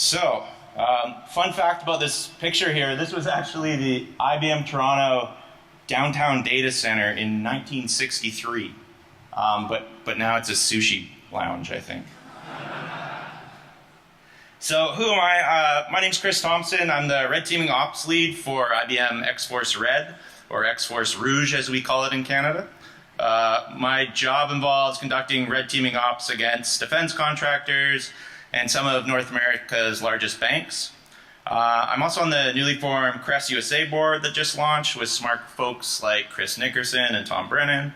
Fun fact about this picture here, this was actually the IBM Toronto downtown data center in 1963. But now it's a sushi lounge, I think. So who am I? My name's Chris Thompson. I'm the red teaming ops lead for IBM X-Force Red, or X-Force Rouge as we call it in Canada. My job involves conducting red teaming ops against defense contractors and some of North America's largest banks. I'm also on the newly formed Crest USA board that just launched with smart folks like Chris Nickerson and Tom Brennan.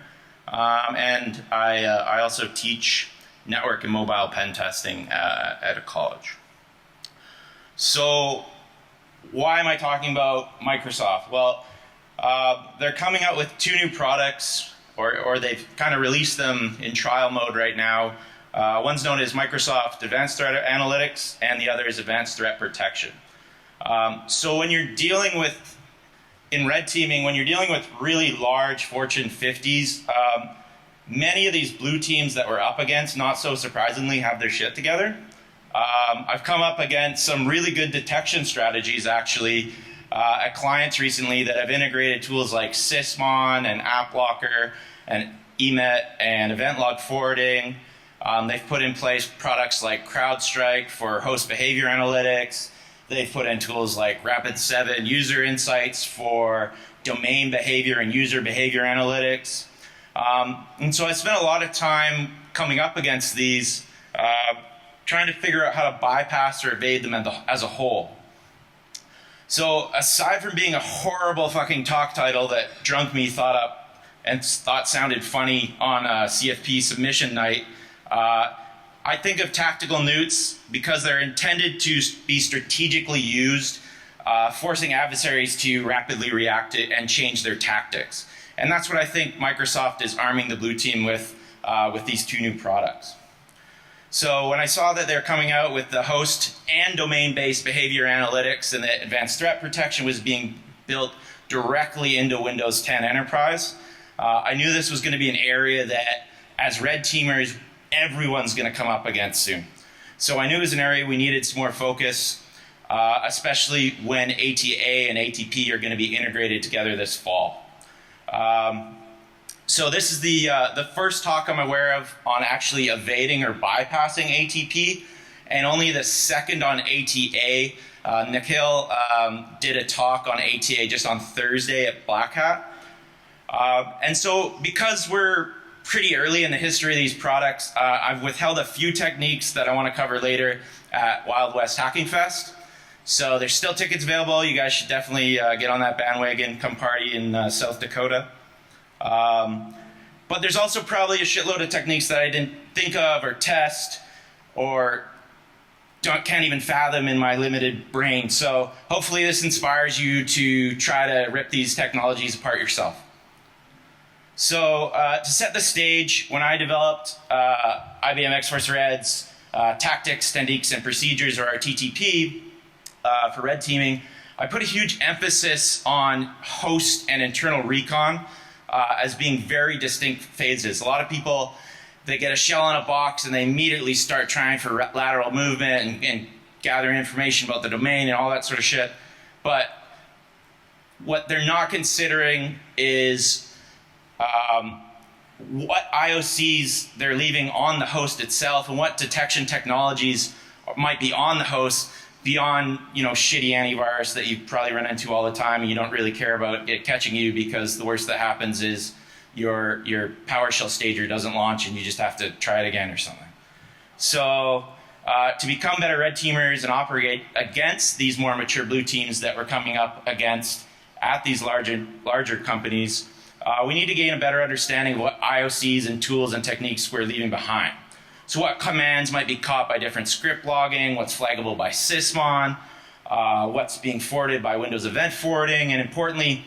And I also teach network and mobile pen testing at a college. So why am I talking about Microsoft? Well, they're coming out with two new products, or they've kind of released them in trial mode right now. One's known as Microsoft Advanced Threat Analytics, and the other is Advanced Threat Protection. So when you're dealing with, in red teaming, when you're dealing with really large Fortune 50s, many of these blue teams that we're up against, not so surprisingly, have their shit together. I've come up against some really good detection strategies, actually, at clients recently that have integrated tools like Sysmon and AppLocker and EMET and event log forwarding. They've put in place products like CrowdStrike for host behavior analytics. They've put in tools like Rapid7 user insights for domain behavior and user behavior analytics. And so I spent a lot of time coming up against these, trying to figure out how to bypass or evade them as a whole. So aside from being a horrible fucking talk title that Drunk Me thought up and thought sounded funny on a CFP submission night, I think of tactical nukes because they're intended to be strategically used, forcing adversaries to rapidly react to and change their tactics. And that's what I think Microsoft is arming the blue team with these two new products. So when I saw that they're coming out with the host and domain-based behavior analytics and that advanced threat protection was being built directly into Windows 10 Enterprise, I knew this was going to be an area that, as red teamers, everyone's going to come up against soon. So I knew it was an area we needed some more focus, especially when ATA and ATP are going to be integrated together this fall. So this is the first talk I'm aware of on actually evading or bypassing ATP, and only the second on ATA. Nikhil did a talk on ATA just on Thursday at Black Hat. And so because we're pretty early in the history of these products, I've withheld a few techniques that I want to cover later at Wild West Hacking Fest. So there's still tickets available. You guys should definitely get on that bandwagon, come party in South Dakota. But there's also probably a shitload of techniques that I didn't think of or test or can't even fathom in my limited brain. So hopefully this inspires you to try to rip these technologies apart yourself. So to set the stage, when I developed IBM X-Force Red's Tactics, Techniques, and Procedures, or our TTP, for red teaming, I put a huge emphasis on host and internal recon as being very distinct phases. A lot of people, they get a shell in a box and they immediately start trying for lateral movement and gathering information about the domain and all that sort of shit. But what they're not considering is what IOCs they're leaving on the host itself and what detection technologies might be on the host beyond, shitty antivirus that you probably run into all the time and you don't really care about it catching you, because the worst that happens is your PowerShell stager doesn't launch and you just have to try it again or something. So to become better red teamers and operate against these more mature blue teams that we're coming up against at these larger companies, we need to gain a better understanding of what IOCs and tools and techniques we're leaving behind. So what commands might be caught by different script logging, what's flaggable by Sysmon, what's being forwarded by Windows Event Forwarding, and importantly,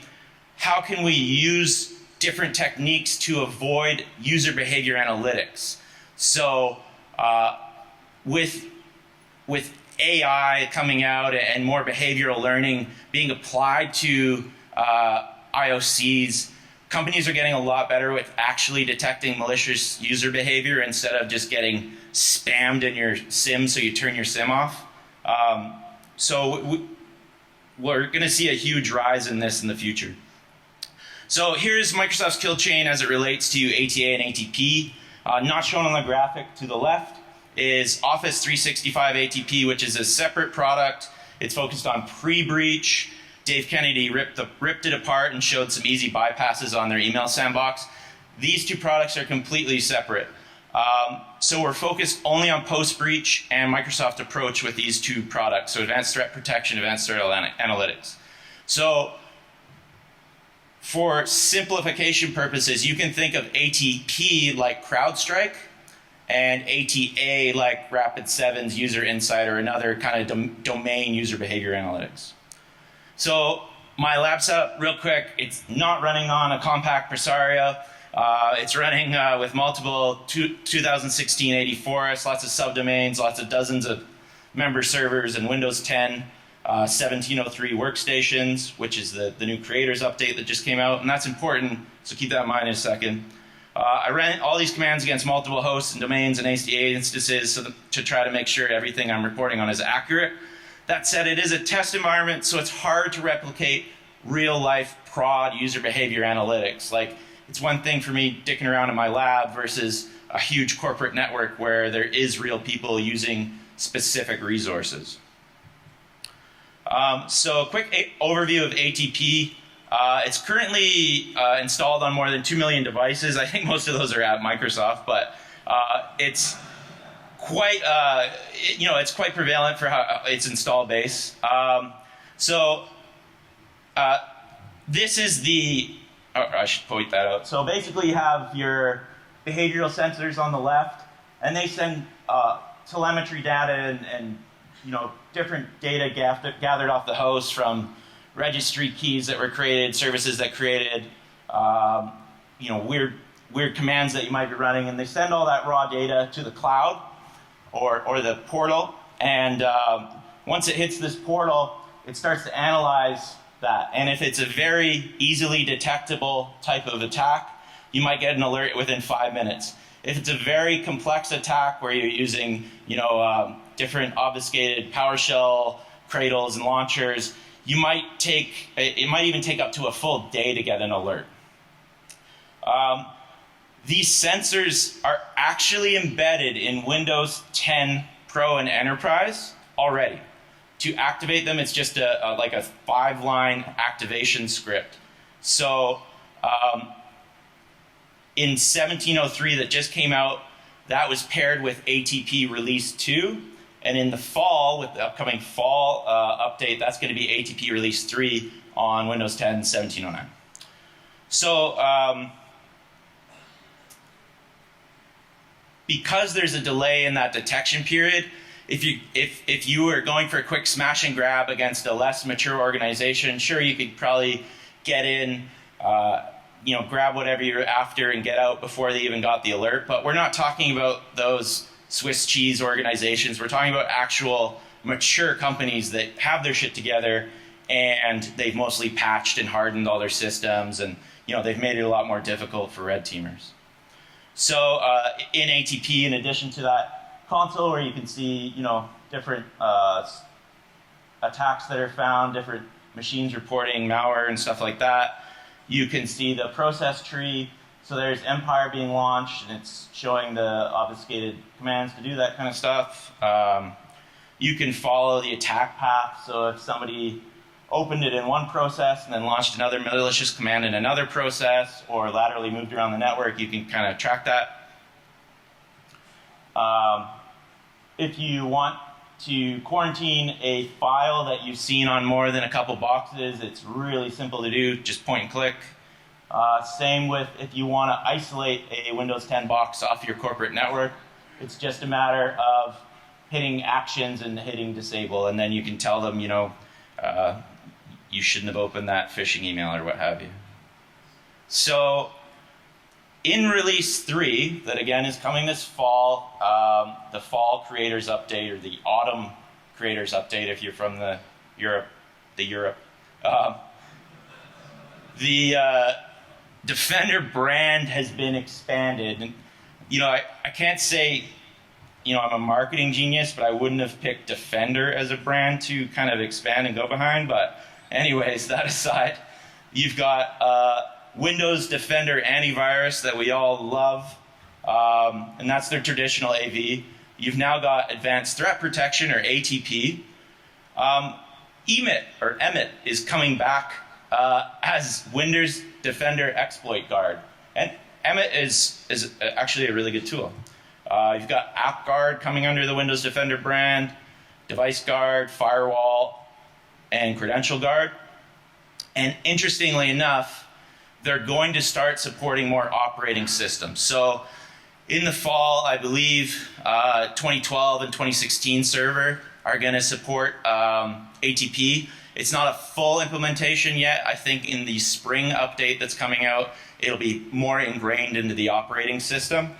how can we use different techniques to avoid user behavior analytics? So with AI coming out and more behavioral learning being applied to IOCs, companies are getting a lot better with actually detecting malicious user behavior instead of just getting spammed in your SIM so you turn your SIM off. So we're going to see a huge rise in this in the future. So here's Microsoft's kill chain as it relates to ATA and ATP. Not shown on the graphic to the left is Office 365 ATP, which is a separate product. It's focused on pre-breach. Dave Kennedy ripped it apart and showed some easy bypasses on their email sandbox. These two products are completely separate. So we're focused only on post-breach and Microsoft approach with these two products, so Advanced Threat Protection, Advanced Threat Analytics. So for simplification purposes, you can think of ATP like CrowdStrike and ATA like Rapid7's User Insight or another kind of domain user behavior analytics. So my lab setup, real quick, it's not running on a compact Presaria. It's running with multiple 2016 84s, lots of subdomains, lots of dozens of member servers, and Windows 10 1703 workstations, which is the new creators update that just came out, and that's important, so keep that in mind in a second. I ran all these commands against multiple hosts and domains and ACA instances to try to make sure everything I'm reporting on is accurate. That said, it is a test environment, so it's hard to replicate real-life prod user behavior analytics. Like, it's one thing for me dicking around in my lab versus a huge corporate network where there is real people using specific resources. So a quick overview of ATP. It's currently installed on more than 2 million devices. I think most of those are at Microsoft, but it's quite, it's quite prevalent for how its install base. This is the, I should point that out. So basically you have your behavioral sensors on the left, and they send telemetry data and different data gathered off the host from registry keys that were created, services that created, weird commands that you might be running, and they send all that raw data to the cloud or the portal, and once it hits this portal, it starts to analyze that. And if it's a very easily detectable type of attack, you might get an alert within 5 minutes. If it's a very complex attack where you're using, different obfuscated PowerShell cradles and launchers, it might even take up to a full day to get an alert. These sensors are actually embedded in Windows 10 Pro and Enterprise already. To activate them, it's just like a 5-line activation script. So in 1703 that just came out, that was paired with ATP Release 2. And in the fall, with the upcoming fall update, that's going to be ATP Release 3 on Windows 10 1709. So because there's a delay in that detection period, if you were going for a quick smash and grab against a less mature organization, sure, you could probably get in, grab whatever you're after and get out before they even got the alert. But we're not talking about those Swiss cheese organizations. We're talking about actual mature companies that have their shit together, and they've mostly patched and hardened all their systems, and they've made it a lot more difficult for red teamers. So in ATP, in addition to that console where you can see different attacks that are found, different machines reporting malware and stuff like that, you can see the process tree. So there's Empire being launched, and it's showing the obfuscated commands to do that kind of stuff. You can follow the attack path. So if somebody opened it in one process and then launched another malicious command in another process, or laterally moved around the network, you can kind of track that. If you want to quarantine a file that you've seen on more than a couple boxes, it's really simple to do, just point and click. Same with if you want to isolate a Windows 10 box off your corporate network. It's just a matter of hitting actions and hitting disable, and then you can tell them, you shouldn't have opened that phishing email or what have you. So in Release 3, that again is coming this fall, the Fall Creators Update, or the Autumn Creators Update if you're from the Europe. The Defender brand has been expanded, and I can't say I'm a marketing genius, but I wouldn't have picked Defender as a brand to kind of expand and go behind. But anyways, that aside, you've got Windows Defender Antivirus that we all love, and that's their traditional AV. You've now got Advanced Threat Protection, or ATP. EMIT is coming back as Windows Defender Exploit Guard. And EMIT is actually a really good tool. You've got App Guard coming under the Windows Defender brand, Device Guard, Firewall, and Credential Guard. And interestingly enough, they're going to start supporting more operating systems. So in the fall, I believe 2012 and 2016 server are going to support ATP. It's not a full implementation yet. I think in the spring update that's coming out, it'll be more ingrained into the operating system.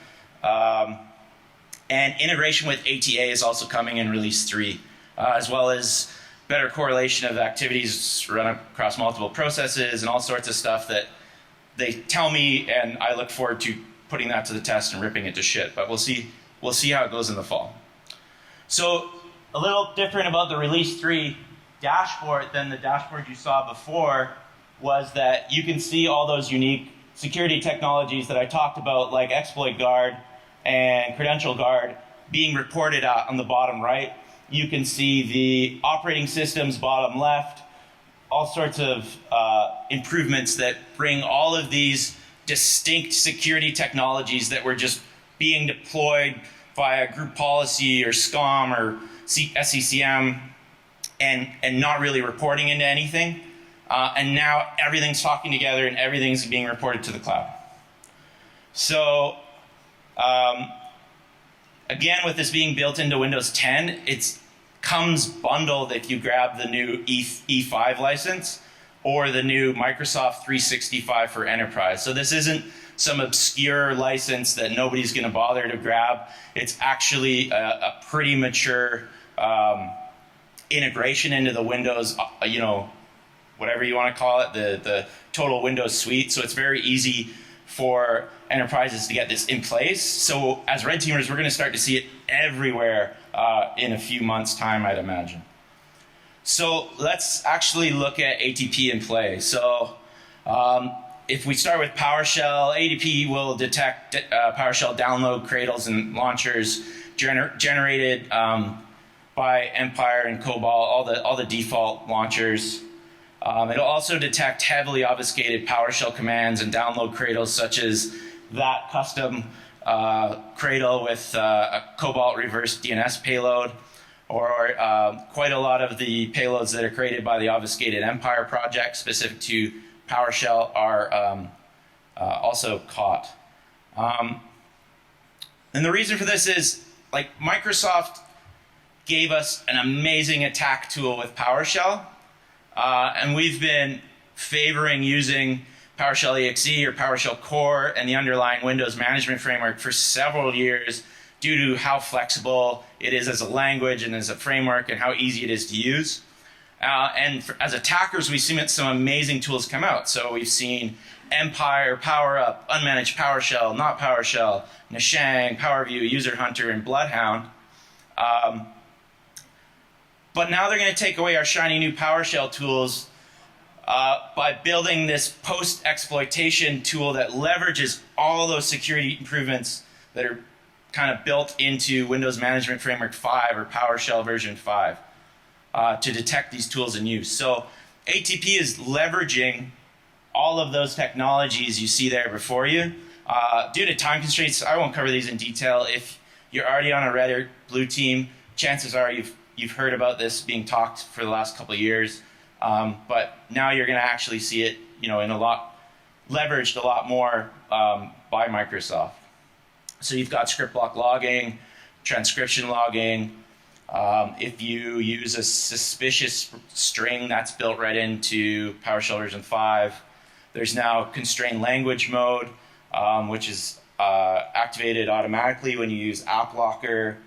And integration with ATA is also coming in release 3, as well as better correlation of activities run across multiple processes and all sorts of stuff that they tell me, and I look forward to putting that to the test and ripping it to shit. But we'll see how it goes in the fall. So a little different about the release 3 dashboard than the dashboard you saw before was that you can see all those unique security technologies that I talked about, like Exploit Guard and Credential Guard, being reported on the bottom right. You can see the operating systems bottom left, all sorts of improvements that bring all of these distinct security technologies that were just being deployed via group policy or SCOM or SCCM and not really reporting into anything. And now everything's talking together and everything's being reported to the cloud. So again, with this being built into Windows 10, it comes bundled if you grab the new E5 license or the new Microsoft 365 for Enterprise. So this isn't some obscure license that nobody's going to bother to grab. It's actually a pretty mature integration into the Windows, whatever you want to call it, the total Windows suite. So it's very easy for enterprises to get this in place. So as red teamers, we're going to start to see it everywhere in a few months' time, I'd imagine. So let's actually look at ATP in play. So if we start with PowerShell, ATP will detect PowerShell download cradles and launchers generated by Empire and Cobalt, all the default launchers. It'll also detect heavily obfuscated PowerShell commands and download cradles, such as that custom cradle with a Cobalt reverse DNS payload, or quite a lot of the payloads that are created by the obfuscated Empire project specific to PowerShell are also caught. And the reason for this is, like, Microsoft gave us an amazing attack tool with PowerShell, and we've been favoring using PowerShell EXE or PowerShell Core and the underlying Windows management framework for several years due to how flexible it is as a language and as a framework and how easy it is to use. As attackers, we've seen some amazing tools come out. So we've seen Empire, PowerUp, Unmanaged PowerShell, Not PowerShell, Nashang, PowerView, User Hunter, and Bloodhound. But now they're going to take away our shiny new PowerShell tools by building this post-exploitation tool that leverages all those security improvements that are kind of built into Windows Management Framework 5 or PowerShell version 5 to detect these tools in use. So ATP is leveraging all of those technologies you see there before you. Due to time constraints, I won't cover these in detail. If you're already on a red or blue team, chances are you've heard about this being talked for the last couple of years. But now you're going to actually see it, leveraged a lot more by Microsoft. So you've got script block logging, transcription logging. If you use a suspicious string, that's built right into PowerShell version 5. There's now constrained language mode, which is activated automatically when you use App Locker.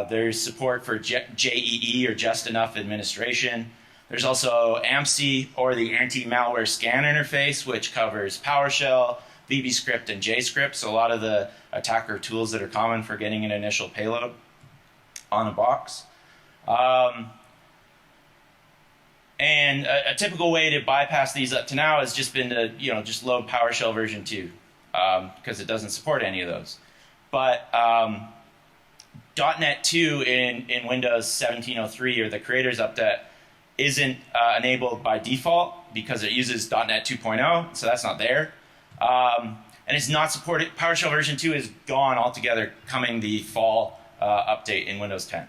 There's support for JEE, or Just Enough Administration. There's also AMSI, or the Anti-Malware Scan Interface, which covers PowerShell, VBScript, and JScript. So a lot of the attacker tools that are common for getting an initial payload on a box. And a typical way to bypass these up to now has just been to just load PowerShell version 2 because it doesn't support any of those. But .NET 2 in Windows 17.03 or the creators update isn't enabled by default because it uses .NET 2.0, so that's not there. And it's not supported. PowerShell version 2 is gone altogether coming the fall update in Windows 10.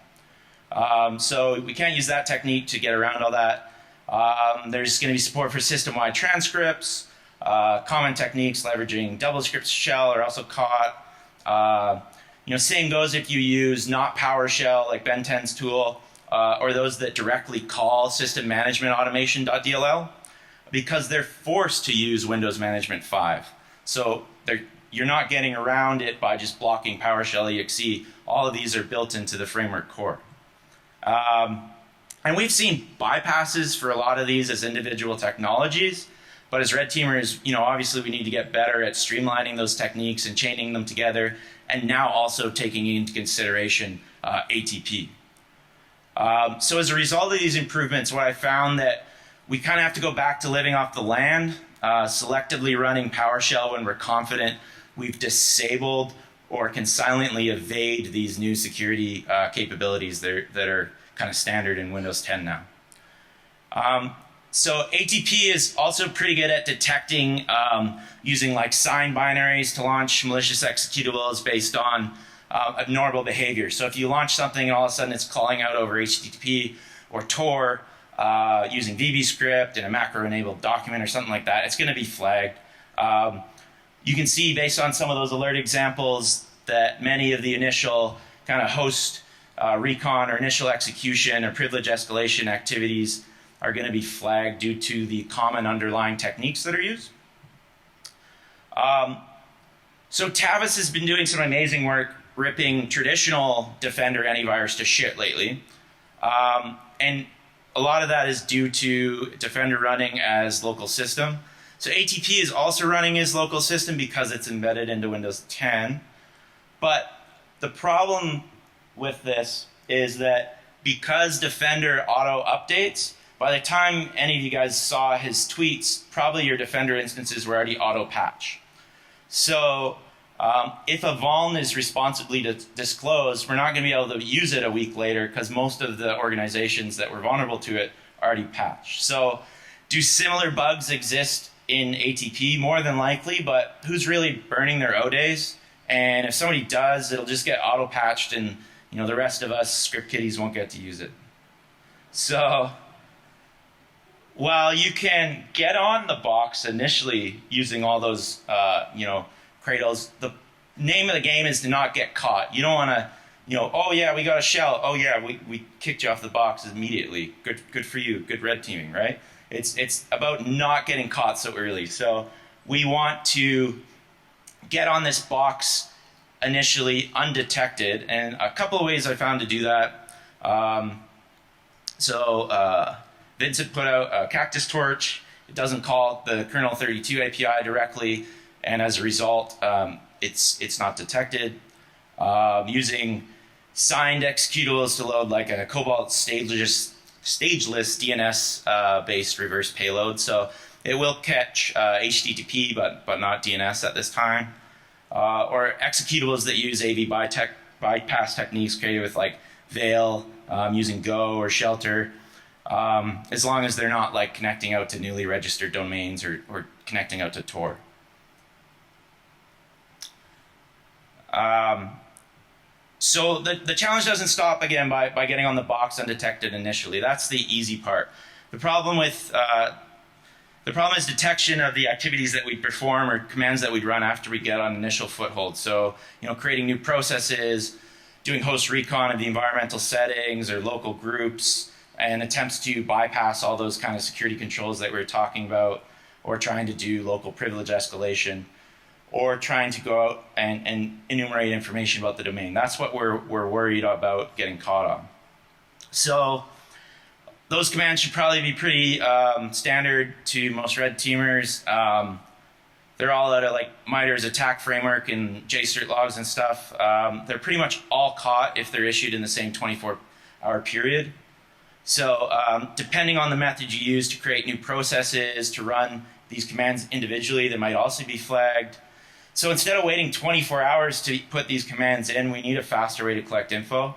So we can't use that technique to get around all that. There's going to be support for system-wide transcripts. Common techniques leveraging double script shell are also caught. Same goes if you use not PowerShell like Ben 10's tool, or those that directly call system management automation.dll, because they're forced to use Windows Management 5. So you're not getting around it by just blocking PowerShell exe. All of these are built into the framework core. And we've seen bypasses for a lot of these as individual technologies, but as red teamers, obviously we need to get better at streamlining those techniques and chaining them together, and now also taking into consideration ATP. So as a result of these improvements, what I found that we kind of have to go back to living off the land, selectively running PowerShell when we're confident we've disabled or can silently evade these new security capabilities that are kind of standard in Windows 10 now. So ATP is also pretty good at detecting using like signed binaries to launch malicious executables based on abnormal behavior. So if you launch something and all of a sudden it's calling out over HTTP or Tor using VBScript in a macro-enabled document or something like that, it's going to be flagged. You can see based on some of those alert examples that many of the initial kind of host recon or initial execution or privilege escalation activities are going to be flagged due to the common underlying techniques that are used. So Tavis has been doing some amazing work ripping traditional Defender antivirus to shit lately. And a lot of that is due to Defender running as local system. So ATP is also running as local system because it's embedded into Windows 10. But the problem with this is that because Defender auto updates, by the time any of you guys saw his tweets, probably your Defender instances were already auto patch. So if a vuln is responsibly disclosed, we're not going to be able to use it a week later because most of the organizations that were vulnerable to it already patched. So do similar bugs exist in ATP? More than likely, but who's really burning their O days? And if somebody does, it'll just get auto patched and the rest of us script kiddies won't get to use it. So while you can get on the box initially using all those cradles, the name of the game is to not get caught. You don't want to, oh yeah, we got a shell. Oh yeah, we kicked you off the box immediately. Good for you. Good red teaming, right? It's about not getting caught so early. So we want to get on this box initially undetected, and a couple of ways I found to do that. Vincent put out a Cactus Torch. It doesn't call the kernel 32 API directly, and as a result, it's not detected. Using signed executables to load like a Cobalt stageless DNS based reverse payload, so it will catch HTTP but not DNS at this time. Or executables that use AV bypass techniques created with like Veil, using Go or Shelter, as long as they're not like connecting out to newly registered domains or connecting out to Tor. So the challenge doesn't stop again by getting on the box undetected initially. That's the easy part. The problem is detection of the activities that we perform or commands that we'd run after we get on initial foothold. So, creating new processes, doing host recon of the environmental settings or local groups, and attempts to bypass all those kind of security controls that we were talking about, or trying to do local privilege escalation, or trying to go out and enumerate information about the domain. That's what we're worried about getting caught on. So those commands should probably be pretty standard to most red teamers. They're all out of like MITRE's attack framework and JCert logs and stuff. They're pretty much all caught if they're issued in the same 24-hour period. So depending on the method you use to create new processes, to run these commands individually, they might also be flagged. So instead of waiting 24 hours to put these commands in, we need a faster way to collect info.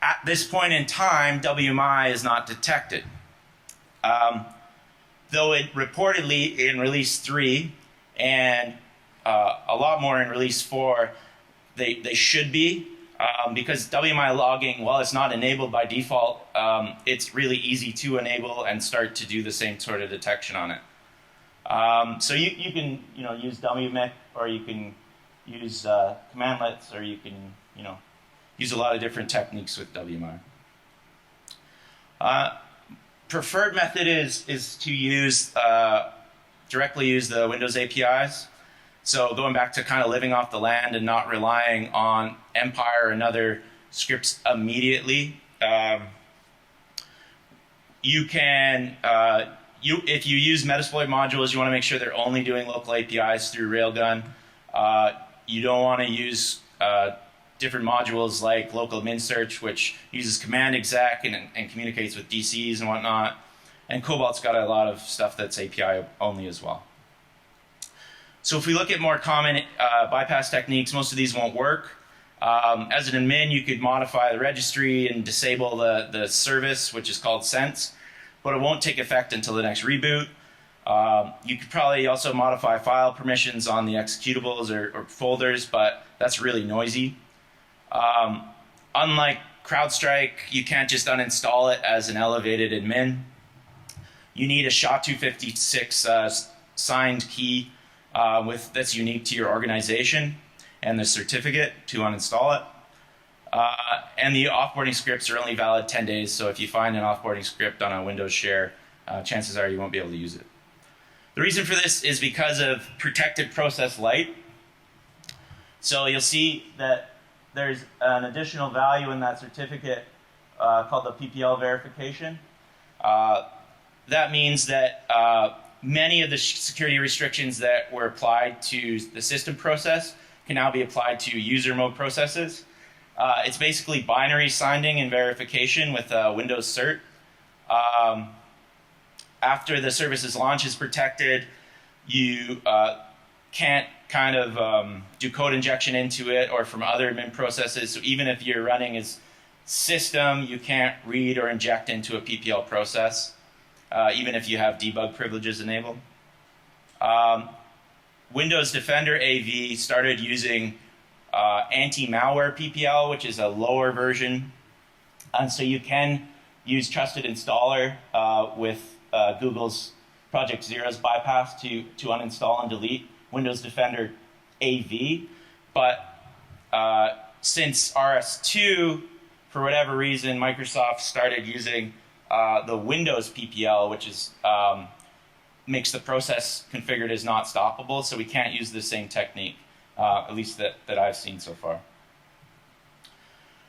At this point in time, WMI is not detected. Though it reportedly in release 3 and a lot more in release 4, they should be, because WMI logging, while it's not enabled by default, it's really easy to enable and start to do the same sort of detection on it. So you can use WMIC, or you can use commandlets, or you can use a lot of different techniques with WMI. Preferred method is to use directly use the Windows APIs. So going back to kind of living off the land and not relying on Empire and other scripts immediately. You can, if you use Metasploit modules, you want to make sure they're only doing local APIs through Railgun. You don't want to use different modules like local min search, which uses command exec and communicates with DCs and whatnot. And Cobalt's got a lot of stuff that's API only as well. So if we look at more common bypass techniques, most of these won't work. As an admin, you could modify the registry and disable the service, which is called sense, but it won't take effect until the next reboot. You could probably also modify file permissions on the executables or folders, but that's really noisy. Unlike CrowdStrike, you can't just uninstall it as an elevated admin. You need a SHA-256 signed key that's unique to your organization, and the certificate to uninstall it. And the offboarding scripts are only valid 10 days, so if you find an offboarding script on a Windows share, chances are you won't be able to use it. The reason for this is because of protected process light. So you'll see that there's an additional value in that certificate called the PPL verification. That means that many of the security restrictions that were applied to the system process can now be applied to user mode processes. It's basically binary signing and verification with Windows cert. After the service's launch is protected, you can't kind of do code injection into it or from other admin processes. So even if you're running as system, you can't read or inject into a PPL process, even if you have debug privileges enabled. Windows Defender AV started using anti-malware PPL, which is a lower version. And so you can use Trusted Installer with Google's Project Zero's bypass to uninstall and delete Windows Defender AV. But since RS2, for whatever reason, Microsoft started using the Windows PPL, which is makes the process configured as not stoppable, so we can't use the same technique, at least that I've seen so far.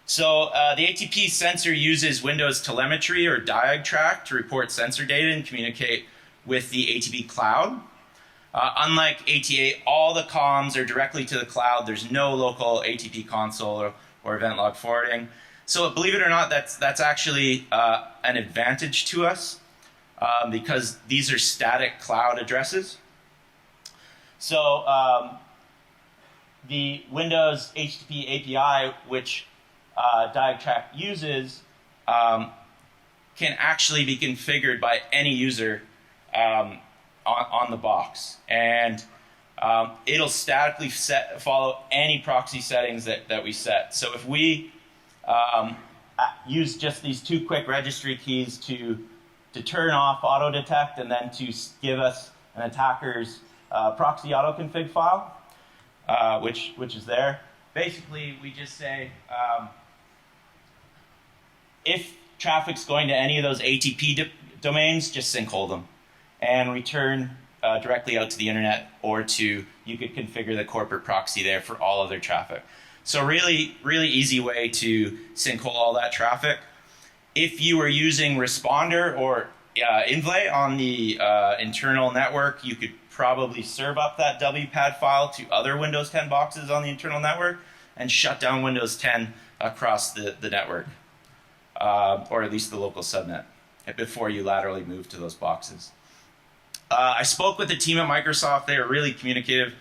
So the ATP sensor uses Windows telemetry or diag track to report sensor data and communicate with the ATP cloud. Unlike ATA, all the comms are directly to the cloud. There's no local ATP console or event log forwarding. So believe it or not, that's actually an advantage to us because these are static cloud addresses. So the Windows HTTP API, which DiagTrack uses, can actually be configured by any user on the box. And it'll statically follow any proxy settings that we set. So if we use just these two quick registry keys to turn off auto detect and then to give us an attacker's proxy autoconfig file, which is there. Basically, we just say if traffic's going to any of those ATP domains, just sinkhole them and return directly out to the internet, or you could configure the corporate proxy there for all of their traffic. So really, really easy way to sinkhole all that traffic. If you were using Responder or invlay on the internal network, you could probably serve up that WPAD file to other Windows 10 boxes on the internal network and shut down Windows 10 across the network, or at least the local subnet, before you laterally move to those boxes. I spoke with the team at Microsoft. They are really communicative.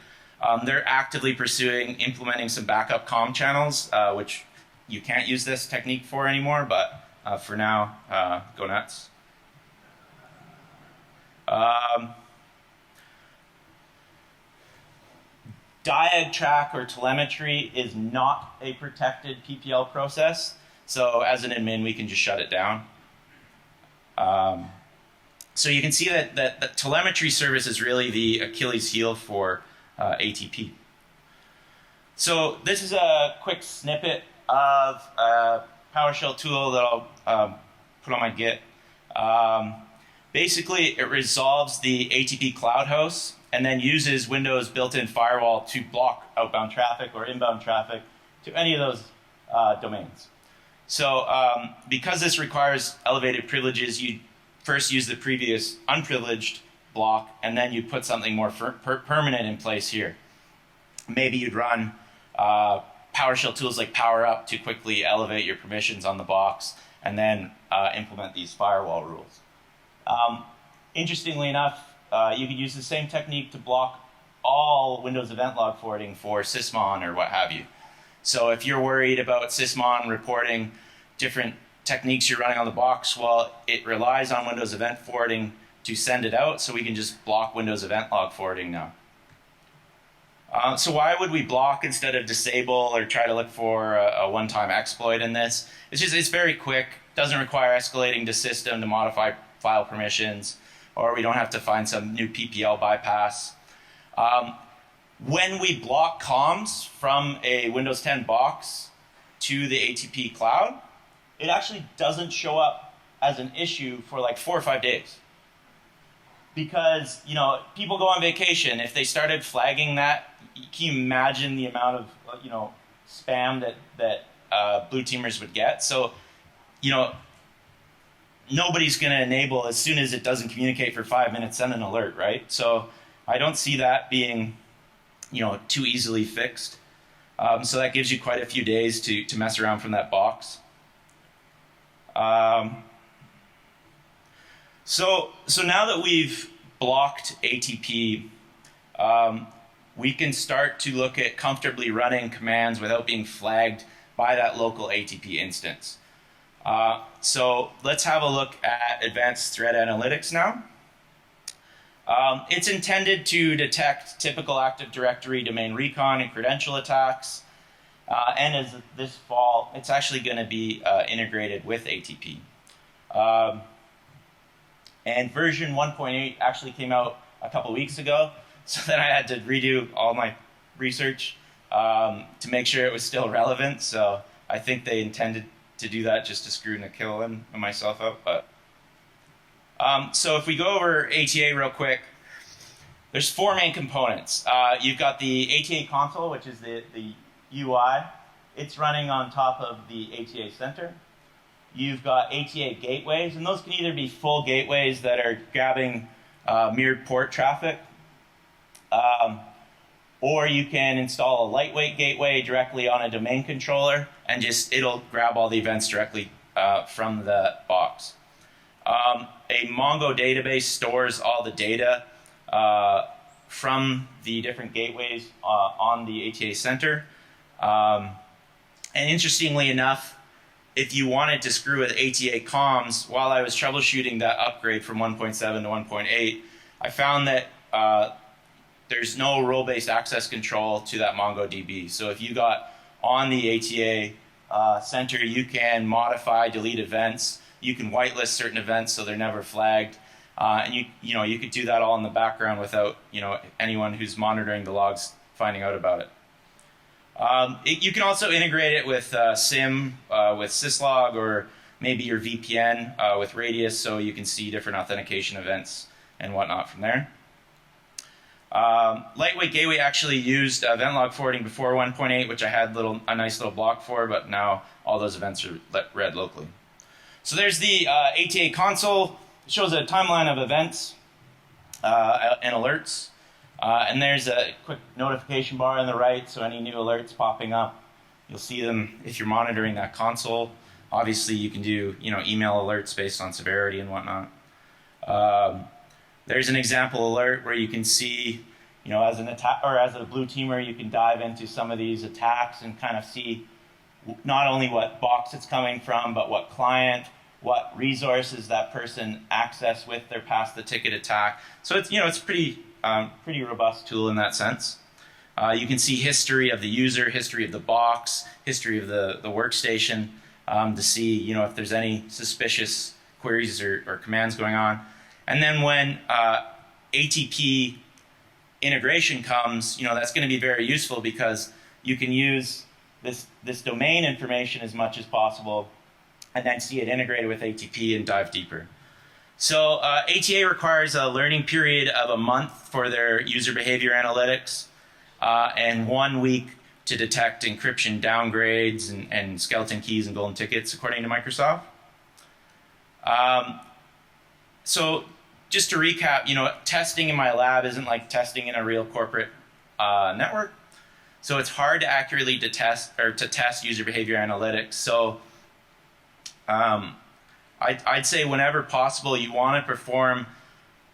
They're actively pursuing implementing some backup comm channels, which you can't use this technique for anymore, but for now, go nuts. Diag track or telemetry is not a protected PPL process, so as an admin, we can just shut it down. So you can see that the telemetry service is really the Achilles heel for ATP. So this is a quick snippet of a PowerShell tool that I'll put on my Git. Basically, it resolves the ATP cloud hosts and then uses Windows built-in firewall to block outbound traffic or inbound traffic to any of those domains. So because this requires elevated privileges, you first use the previous unprivileged block, and then you put something more permanent in place here. Maybe you'd run PowerShell tools like PowerUp to quickly elevate your permissions on the box, and then implement these firewall rules. Interestingly enough, you could use the same technique to block all Windows event log forwarding for sysmon or what have you. So if you're worried about sysmon reporting different techniques you're running on the box, well, it relies on Windows event forwarding to send it out, so we can just block Windows event log forwarding now. So why would we block instead of disable or try to look for a one-time exploit in this? It's very quick, doesn't require escalating to system to modify file permissions, or we don't have to find some new PPL bypass. When we block comms from a Windows 10 box to the ATP cloud, it actually doesn't show up as an issue for like 4 or 5 days. Because, people go on vacation. If they started flagging that, can you imagine the amount of, spam that blue teamers would get? So, nobody's going to enable, as soon as it doesn't communicate for 5 minutes, send an alert, right? So I don't see that being, too easily fixed. So that gives you quite a few days to mess around from that box. So now that we've blocked ATP, we can start to look at comfortably running commands without being flagged by that local ATP instance. So let's have a look at advanced threat analytics now. It's intended to detect typical Active Directory domain recon and credential attacks. And as this fall, it's actually going to be integrated with ATP. And version 1.8 actually came out a couple weeks ago, so then I had to redo all my research to make sure it was still relevant. So I think they intended to do that just to screw Nikhil and myself up. But so if we go over ATA real quick, there's 4 main components. You've got the ATA console, which is the UI. It's running on top of the ATA center. You've got ATA gateways, and those can either be full gateways that are grabbing mirrored port traffic, or you can install a lightweight gateway directly on a domain controller, and it'll grab all the events directly from the box. A Mongo database stores all the data from the different gateways on the ATA center. And interestingly enough, if you wanted to screw with ATA comms, while I was troubleshooting that upgrade from 1.7 to 1.8, I found that there's no role-based access control to that MongoDB. So if you got on the ATA center, you can modify, delete events. You can whitelist certain events so they're never flagged. And you could do that all in the background without anyone who's monitoring the logs finding out about it. You can also integrate it with SIM, with syslog, or maybe your VPN with Radius, so you can see different authentication events and whatnot from there. Lightweight Gateway actually used event log forwarding before 1.8, which I had a nice little block for, but now all those events are read locally. So there's the ATA console. It shows a timeline of events and alerts. And there's a quick notification bar on the right, so any new alerts popping up, you'll see them if you're monitoring that console. Obviously, you can do email alerts based on severity and whatnot. There's an example alert where you can see, as an attack or as a blue teamer, you can dive into some of these attacks and kind of see not only what box it's coming from, but what client, what resources that person accessed with their past the ticket attack. So it's it's pretty robust tool in that sense. You can see history of the user, history of the box, history of the workstation to see if there's any suspicious queries or commands going on. And then when ATP integration comes, that's going to be very useful because you can use this domain information as much as possible and then see it integrated with ATP and dive deeper. So ATA requires a learning period of a month for their user behavior analytics and 1 week to detect encryption downgrades and skeleton keys and golden tickets, according to Microsoft. So just to recap, testing in my lab isn't like testing in a real corporate network. So it's hard to accurately test user behavior analytics. So I'd say whenever possible, you want to perform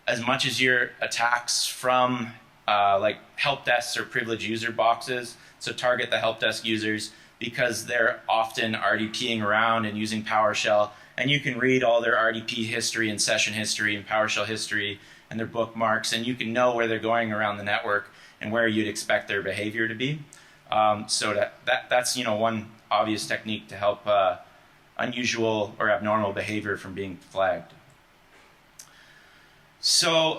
as much as your attacks from like help desks or privileged user boxes. So target the help desk users because they're often RDPing around and using PowerShell. And you can read all their RDP history and session history and PowerShell history and their bookmarks. And you can know where they're going around the network and where you'd expect their behavior to be. So that's one obvious technique to help unusual or abnormal behavior from being flagged. So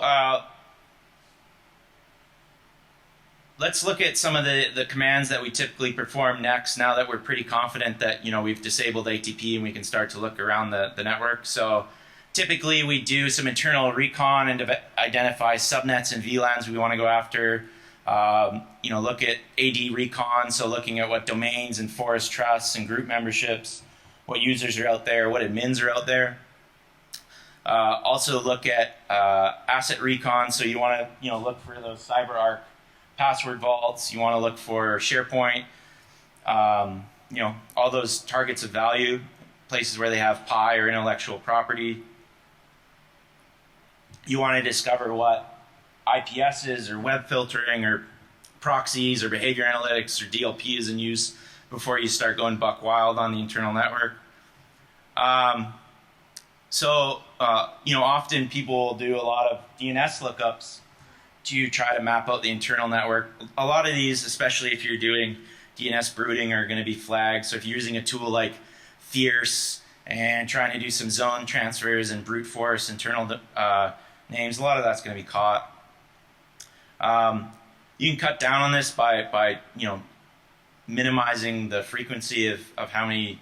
let's look at some of the commands that we typically perform next now that we're pretty confident that we've disabled ATP and we can start to look around the network. So typically we do some internal recon and identify subnets and VLANs we want to go after. Look at AD recon, so looking at what domains and forest trusts and group memberships, what users are out there, what admins are out there. Also look at asset recon, so you want to look for those CyberArk password vaults. You want to look for SharePoint, all those targets of value, places where they have PI or intellectual property. You want to discover what IPSs or web filtering or proxies or behavior analytics or DLP is in use before you start going buck wild on the internal network. Often people will do a lot of DNS lookups to try to map out the internal network. A lot of these, especially if you're doing DNS brooding, are going to be flagged. So if you're using a tool like Fierce and trying to do some zone transfers and brute force internal names, a lot of that's going to be caught. You can cut down on this by minimizing the frequency of how many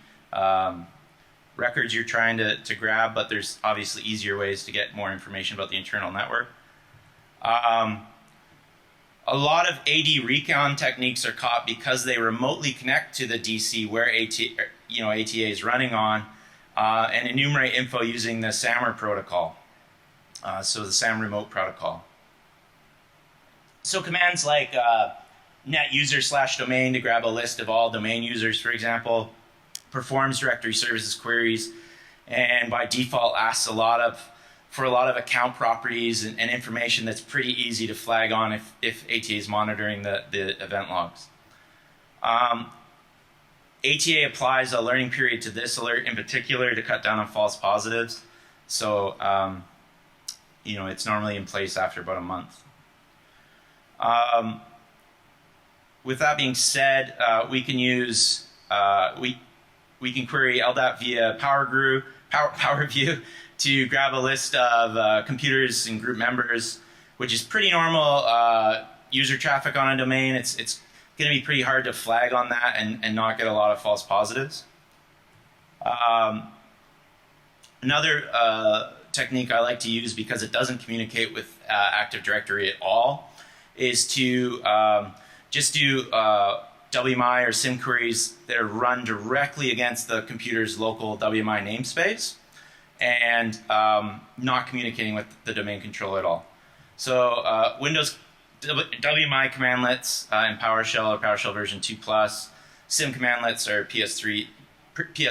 records you're trying to grab, but there's obviously easier ways to get more information about the internal network. A lot of AD recon techniques are caught because they remotely connect to the DC where ATA is running on and enumerate info using the SAMR protocol, so the SAM remote protocol. So commands like net user / domain to grab a list of all domain users, for example, performs directory services queries, and by default asks for a lot of account properties and information that's pretty easy to flag on if ATA is monitoring the event logs. ATA applies a learning period to this alert in particular to cut down on false positives. So, it's normally in place after about a month. With that being said, we can use we can query LDAP via PowerView to grab a list of computers and group members, which is pretty normal user traffic on a domain. It's going to be pretty hard to flag on that and not get a lot of false positives. Another technique I like to use because it doesn't communicate with Active Directory at all is to just do WMI or SIM queries that are run directly against the computer's local WMI namespace. and not communicating with the domain controller at all. So Windows WMI commandlets in PowerShell or PowerShell version 2+. Sim commandlets are PS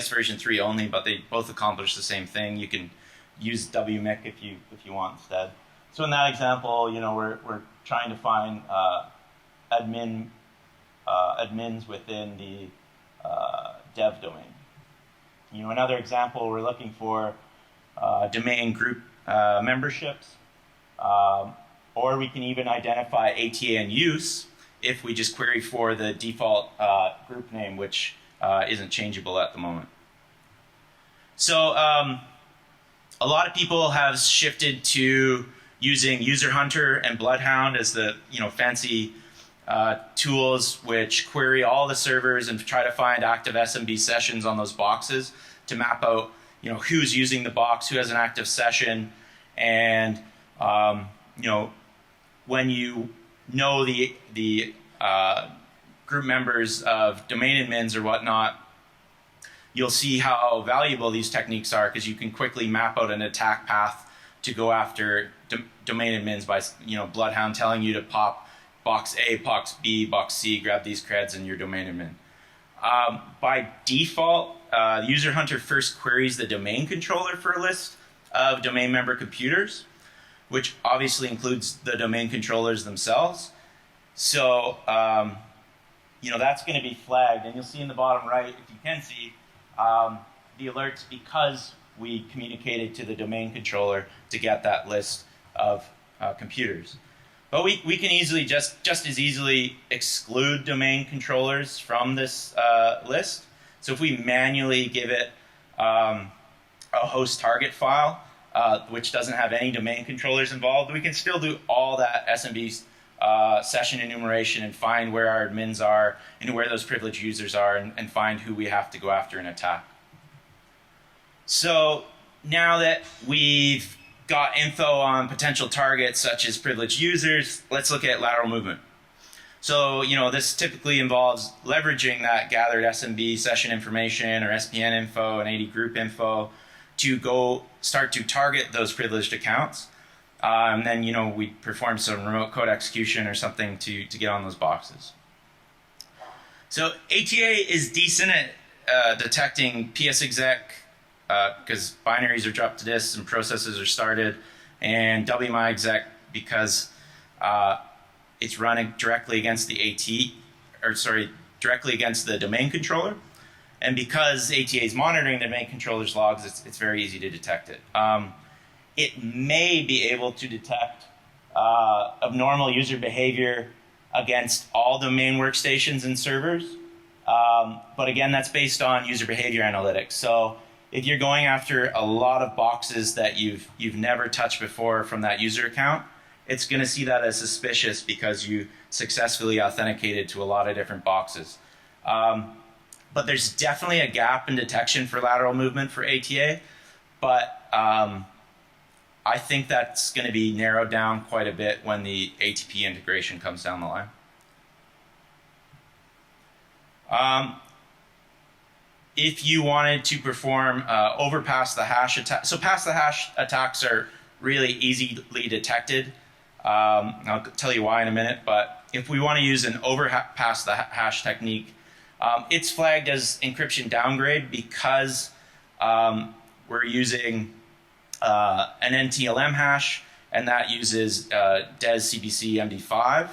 version 3 only, but they both accomplish the same thing. You can use WMIC if you want instead. So in that example, we're trying to find admins within the dev domain. Another example, we're looking for domain group memberships, or we can even identify ATA in use if we just query for the default group name, which isn't changeable at the moment. So a lot of people have shifted to using User Hunter and Bloodhound as the fancy tools which query all the servers and try to find active SMB sessions on those boxes to map out who's using the box, who has an active session, and when you know the group members of domain admins or whatnot, you'll see how valuable these techniques are, because you can quickly map out an attack path to go after domain admins by Bloodhound telling you to pop box A, box B, box C, grab these creds in your domain admin. By default, User Hunter first queries the domain controller for a list of domain member computers, which obviously includes the domain controllers themselves. So that's going to be flagged, and you'll see in the bottom right, if you can see, the alerts because we communicated to the domain controller to get that list of computers. But we can easily just as easily exclude domain controllers from this list. So if we manually give it a host target file, which doesn't have any domain controllers involved, we can still do all that SMB session enumeration and find where our admins are and where those privileged users are, and find who we have to go after and attack. So now that we've got info on potential targets such as privileged users, let's look at lateral movement. So this typically involves leveraging that gathered SMB session information or SPN info and AD group info to go start to target those privileged accounts. And then we perform some remote code execution or something to get on those boxes. So ATA is decent at detecting PSExec, because binaries are dropped to disk and processes are started, and WMIExec because it's running directly against the directly against the domain controller, and because ATA is monitoring the domain controller's logs, it's very easy to detect it. It may be able to detect abnormal user behavior against all domain workstations and servers, but again, that's based on user behavior analytics. So if you're going after a lot of boxes that you've never touched before from that user account, it's going to see that as suspicious because you successfully authenticated to a lot of different boxes. But there's definitely a gap in detection for lateral movement for ATA, but I think that's going to be narrowed down quite a bit when the ATP integration comes down the line. If you wanted to perform overpass the hash attack, so pass the hash attacks are really easily detected. I'll tell you why in a minute, but if we want to use an overpass the hash technique, it's flagged as encryption downgrade because we're using an NTLM hash, and that uses DES CBC MD5.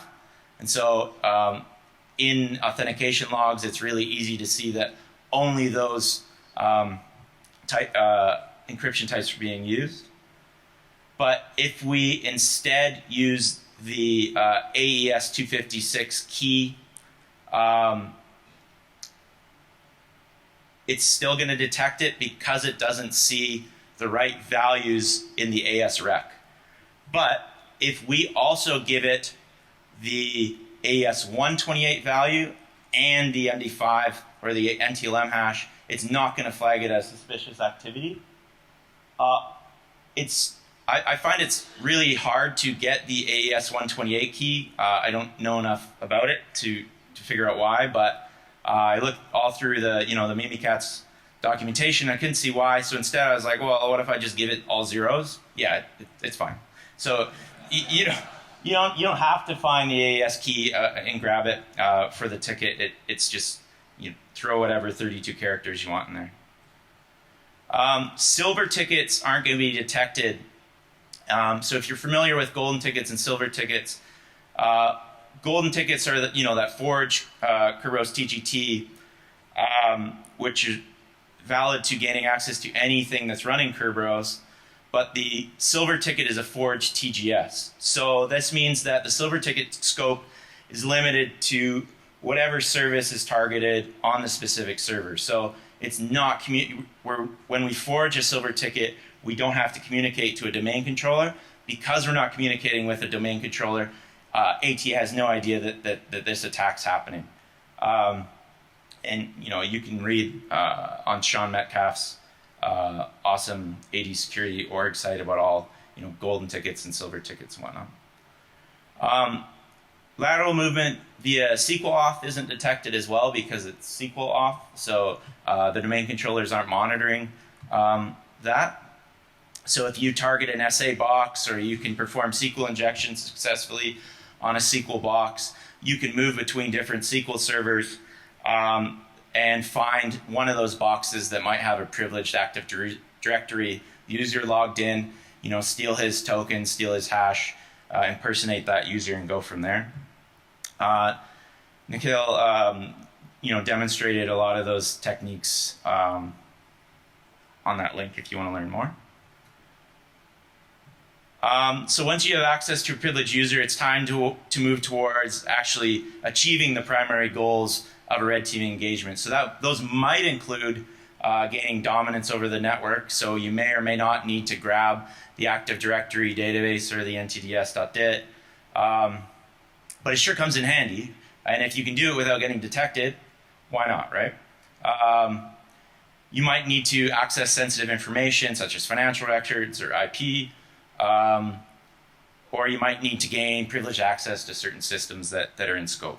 And so in authentication logs, it's really easy to see that only those encryption types are being used. But if we instead use the AES 256 key, it's still going to detect it because it doesn't see the right values in the ASREC. But if we also give it the AES 128 value and the MD5 or the NTLM hash, it's not going to flag it as suspicious activity. I find it's really hard to get the AES 128 key. I don't know enough about it to figure out why, but I looked all through the the Mimikatz documentation. I couldn't see why, so instead I was like, well, what if I just give it all zeros? Yeah, it's fine. So you don't have to find the AES key and grab it for the ticket. It's just you throw whatever 32 characters you want in there. Silver tickets aren't going to be detected. So if you're familiar with golden tickets and silver tickets, golden tickets are that forged Kerberos TGT, which is valid to gaining access to anything that's running Kerberos, but the silver ticket is a forged TGS. So this means that the silver ticket scope is limited to whatever service is targeted on the specific server. So it's not when we forge a silver ticket, we don't have to communicate to a domain controller. Because we're not communicating with a domain controller, AT has no idea that this attack's happening. And you can read on Sean Metcalf's awesome AD security org site about all golden tickets and silver tickets and whatnot. Lateral movement via SQL auth isn't detected as well because it's SQL auth, so the domain controllers aren't monitoring that. So if you target an SA box, or you can perform SQL injection successfully on a SQL box, you can move between different SQL servers and find one of those boxes that might have a privileged Active Directory user logged in, steal his token, steal his hash, impersonate that user, and go from there. Nikhil, demonstrated a lot of those techniques on that link if you want to learn more. So once you have access to a privileged user, it's time to move towards actually achieving the primary goals of a red teaming engagement. So those might include gaining dominance over the network. So you may or may not need to grab the Active Directory database or the ntds.dit. But it sure comes in handy. And if you can do it without getting detected, why not, right? You might need to access sensitive information such as financial records or IP. Or you might need to gain privileged access to certain systems that are in scope.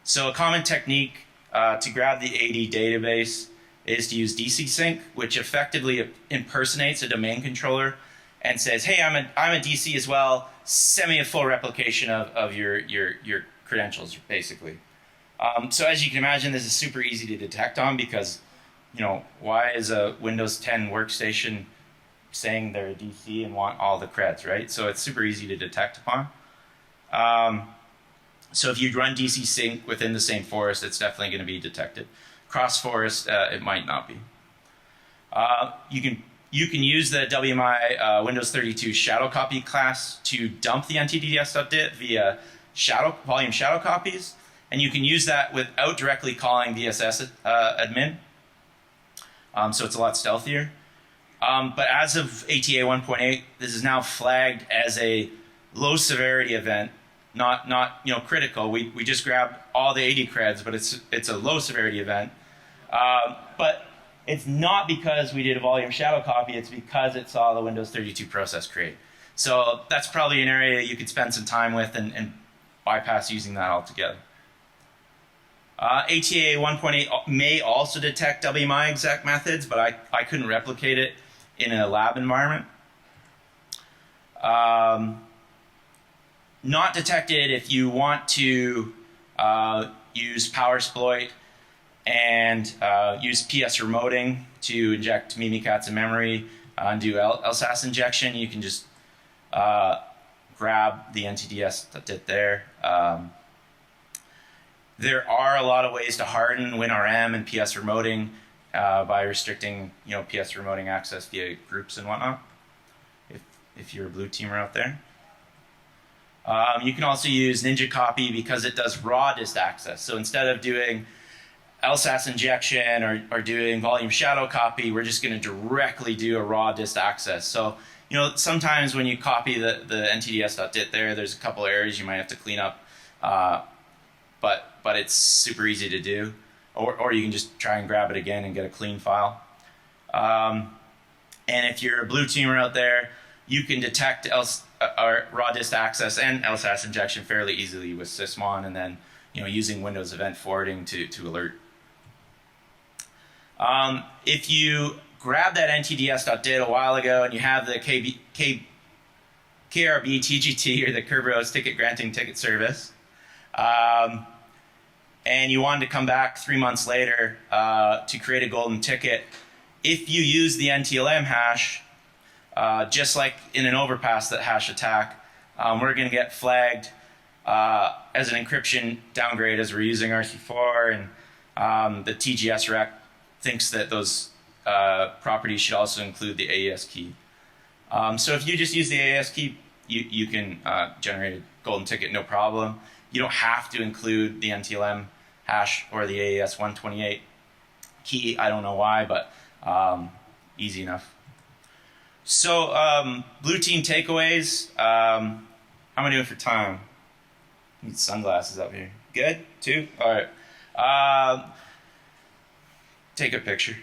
So a common technique to grab the AD database is to use DC sync, which effectively impersonates a domain controller and says, hey, I'm a DC as well, send me a full replication of your credentials, basically. So as you can imagine, this is super easy to detect on because, why is a Windows 10 workstation saying they're a DC and want all the creds, right? So it's super easy to detect upon. So if you run DC sync within the same forest, it's definitely going to be detected. Cross forest, it might not be. You can use the WMI Windows 32 shadow copy class to dump the ntds.dit via volume shadow copies, and you can use that without directly calling VSS admin. So it's a lot stealthier. But as of ATA 1.8, this is now flagged as a low severity event, not critical. We just grabbed all the AD creds, but it's a low severity event. But it's not because we did a volume shadow copy. It's because it saw the Windows 32 process create. So that's probably an area you could spend some time with and bypass using that altogether. ATA 1.8 may also detect WMI exec methods, but I couldn't replicate it in a lab environment. Not detected if you want to use PowerSploit and use PS remoting to inject Mimikatz in memory and do LSAS injection. You can just grab the ntds.dit there. There are a lot of ways to harden WinRM and PS remoting by restricting PS remoting access via groups and whatnot, if you're a blue teamer out there. You can also use Ninja Copy because it does raw dist access. So instead of doing LSAS injection or doing volume shadow copy, we're just going to directly do a raw dist access. So sometimes when you copy the ntds.dit there's a couple errors you might have to clean up, but it's super easy to do. Or you can just try and grab it again and get a clean file. And if you're a blue teamer out there, you can detect raw dist access and LSAS injection fairly easily with sysmon, and then using Windows event forwarding to alert. If you grab that ntds.data a while ago and you have the KRB TGT, or the Kerberos Ticket Granting Ticket Service, and you wanted to come back 3 months later to create a golden ticket, if you use the NTLM hash, just like in an overpass that hash attack, we're going to get flagged as an encryption downgrade as we're using RC4, and the TGS rec thinks that those properties should also include the AES key. So if you just use the AES key, you can generate a golden ticket, no problem. You don't have to include the NTLM hash or the AES 128 key. I don't know why, but easy enough. So blue team takeaways. How am I doing for time? Need sunglasses up here. Good? 2? All right. Take a picture.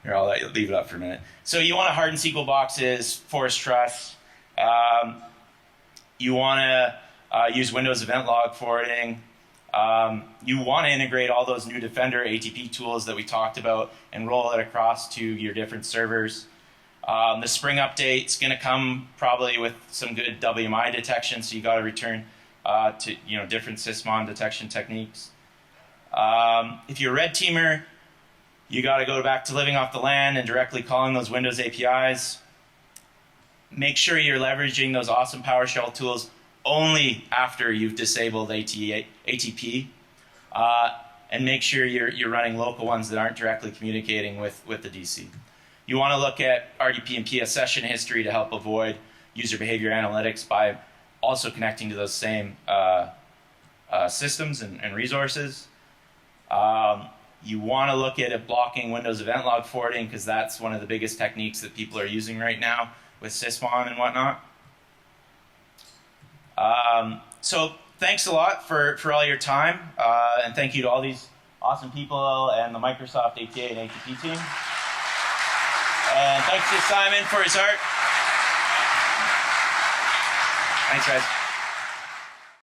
Here, I'll leave it up for a minute. So you want to harden SQL boxes, force trust. You want to use Windows event log forwarding. You want to integrate all those new Defender ATP tools that we talked about and roll it across to your different servers. The Spring update's going to come probably with some good WMI detection, so you got to return to different sysmon detection techniques. If you're a red teamer, you got to go back to living off the LAN and directly calling those Windows APIs. Make sure you're leveraging those awesome PowerShell tools only after you've disabled ATP, and make sure you're running local ones that aren't directly communicating with the DC. You want to look at RDP and PS session history to help avoid user behavior analytics by also connecting to those same systems and resources. You want to look at blocking Windows event log forwarding, because that's one of the biggest techniques that people are using right now with sysmon and whatnot. So thanks a lot for all your time, and thank you to all these awesome people and the Microsoft ATA and ATP team. And thanks to Simon for his art. Thanks, guys.